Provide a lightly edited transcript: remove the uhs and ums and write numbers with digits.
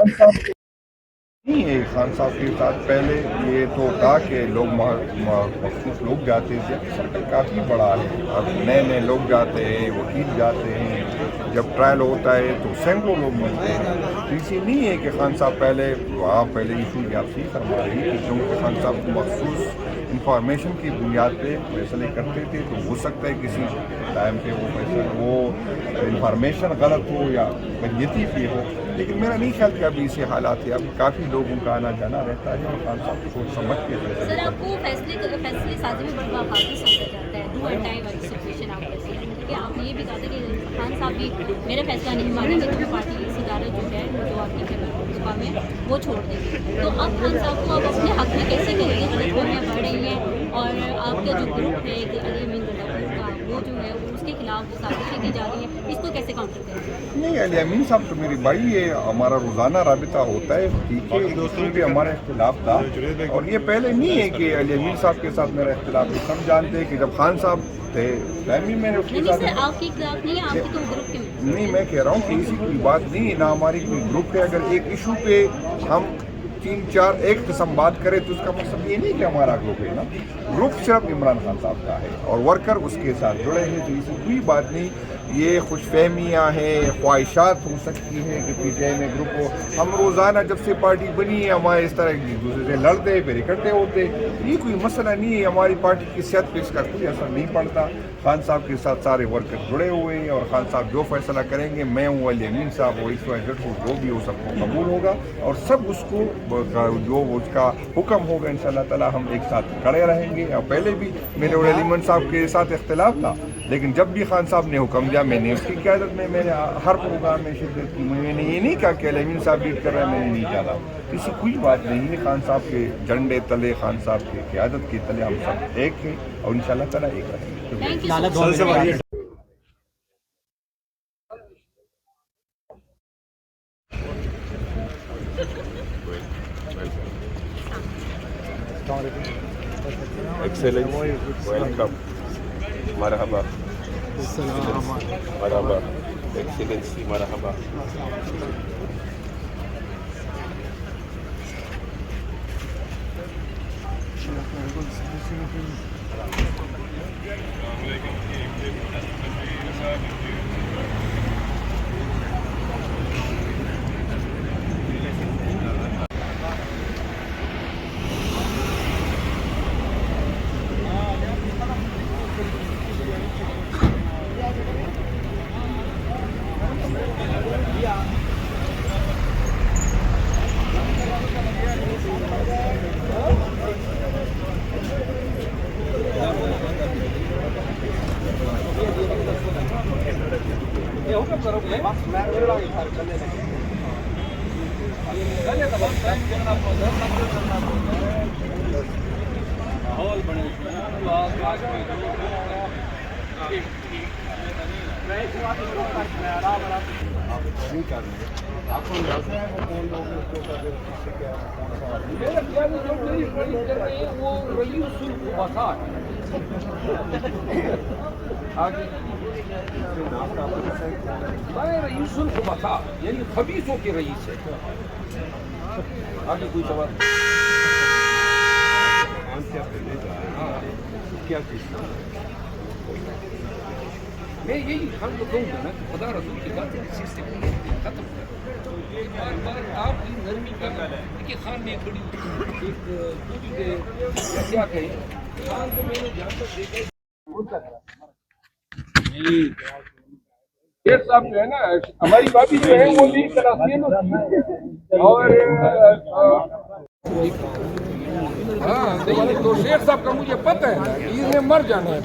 خان صاحب نہیں ہے، خان صاحب کے ساتھ پہلے یہ تو تھا کہ لوگ مخصوص لوگ جاتے تھے، سرکل کافی بڑا ہے، اب نئے نئے لوگ جاتے ہیں، وکیل جاتے ہیں، جب ٹرائل ہوتا ہے تو سینکڑوں لوگ ملتے ہیں، تو اسی نہیں ہے کہ خان صاحب پہلے ایشو کی آپ صحیح فرما رہی کہ کیونکہ خان صاحب مخصوص انفارمیشن کی بنیاد پہ فیصلے کرتے تھے، تو ہو سکتا ہے کسی ٹائم پہ وہ انفارمیشن غلط ہو یا بدنیتی بھی ہو، لیکن میرا نہیں خیال کہ ابھی ایسے حالات ہے، اب کافی لوگوں کا آنا جانا رہتا ہے اور خان صاحب کو سوچ سمجھ کے سر آپ کو فیصلے سازی میں بڑا بہادر سمجھا جاتا ہے، ڈو اینڈ ڈائی والی سچویشن آپ کہتے ہیں کہ آپ نے یہ بھی کہا تھا کہ خان صاحب بھی میرا فیصلہ نہیں مانیں گے تو پارٹی صدارت جو ہے جو آپ کی بھاجپا میں وہ چھوڑ دیں گے، تو اب خان صاحب کو اب اپنے حق میں کیسے کہیں گے غلط فہمیاں بڑھ رہی ہیں اور آپ کا جو گروپ ہے ایک علی امین گروپ کا وہ جو ہے اس کے خلاف سازشیں کی جا رہی ہیں، اس کو کیسے کاؤنٹر کریں گے؟ نہیں، علی امین صاحب تو میری بھائی ہے، ہمارا روزانہ رابطہ ہوتا ہے، ٹھیک ہے، دوستوں بھی ہمارا اختلاف تھا اور یہ پہلے نہیں ہے کہ علی امین صاحب کے ساتھ میرا اختلاف ہے، سب جانتے ہیں کہ جب خان صاحب تھے میں نے اس کے ساتھ سر آپ کے خلاف نہیں ہے، آپ کے تو گروپ کے نہیں، میں کہہ رہا ہوں کہ اسی کوئی بات نہیں ہے، نہ ہماری کوئی گروپ ہے، اگر ایک ایشو پہ ہم 3-4 ایک قسم بات کرے تو اس کا مطلب یہ نہیں کہ ہمارا گروپ ہے نا، گروپ صرف عمران خان صاحب کا ہے اور ورکر اس کے ساتھ جڑے ہیں، تو اسی کوئی بات نہیں، یہ خوش فہمیاں ہیں، خواہشات ہو سکتی ہیں کہ پی ٹی آئی میں گروپ ہو، ہم روزانہ جب سے پارٹی بنی ہے ہمارے اس طرح ایک دوسرے سے لڑتے پھر اکٹھے ہوتے، یہ کوئی مسئلہ نہیں ہے، ہماری پارٹی کی صحت پہ اس کا کوئی اثر نہیں پڑتا، خان صاحب کے ساتھ سارے ورکر جڑے ہوئے ہیں اور خان صاحب جو فیصلہ کریں گے، میں ہوں علی امین صاحب وہ اس وجہ کو جو بھی ہو سب کو قبول ہوگا اور سب اس کو جو اس کا حکم ہوگا انشاءاللہ تعالی ہم ایک ساتھ کھڑے رہیں گے، اور پہلے بھی میرے اور علی امین صاحب کے ساتھ اختلاف تھا، لیکن جب بھی خان صاحب نے حکم دیا میں نے اس کی قیادت میں نے ہر پروگرام میں شرکت کی، میں نے یہ نہیں کہا کہ علی امین صاحب لیڈ کر رہے ہیں میں نے نہیں چاہا، کسی کوئی بات نہیں ہے، خان صاحب کے جھنڈے تلے، خان صاحب کی قیادت کے تلے ہم سب ایک ہیں اور انشاءاللہ تعالی ایک رہیں گے۔ Excellency, welcome. Marhaba. Marhaba. Excellency, marhaba. رئیس الخبثاء یعنی خبیثوں کے رئیس ہے۔ آگے کوئی سوال؟ کیا چیز میں یہی خان کو کہوں گا نا کہ خدا رسول کی بات اس چیز سے ختم کر، بار بار آپ کی نرمی کا دیکھیے، خان نے ایک بڑی کیا کہیں خان کو میں نے جان تک دیکھا شیر صاحب جو ہے نا، ہماری بابی جو ہے وہ بھی اور ہاں نہیں تو شیر صاحب کا مجھے پتہ ہے انہیں مر جانا ہے۔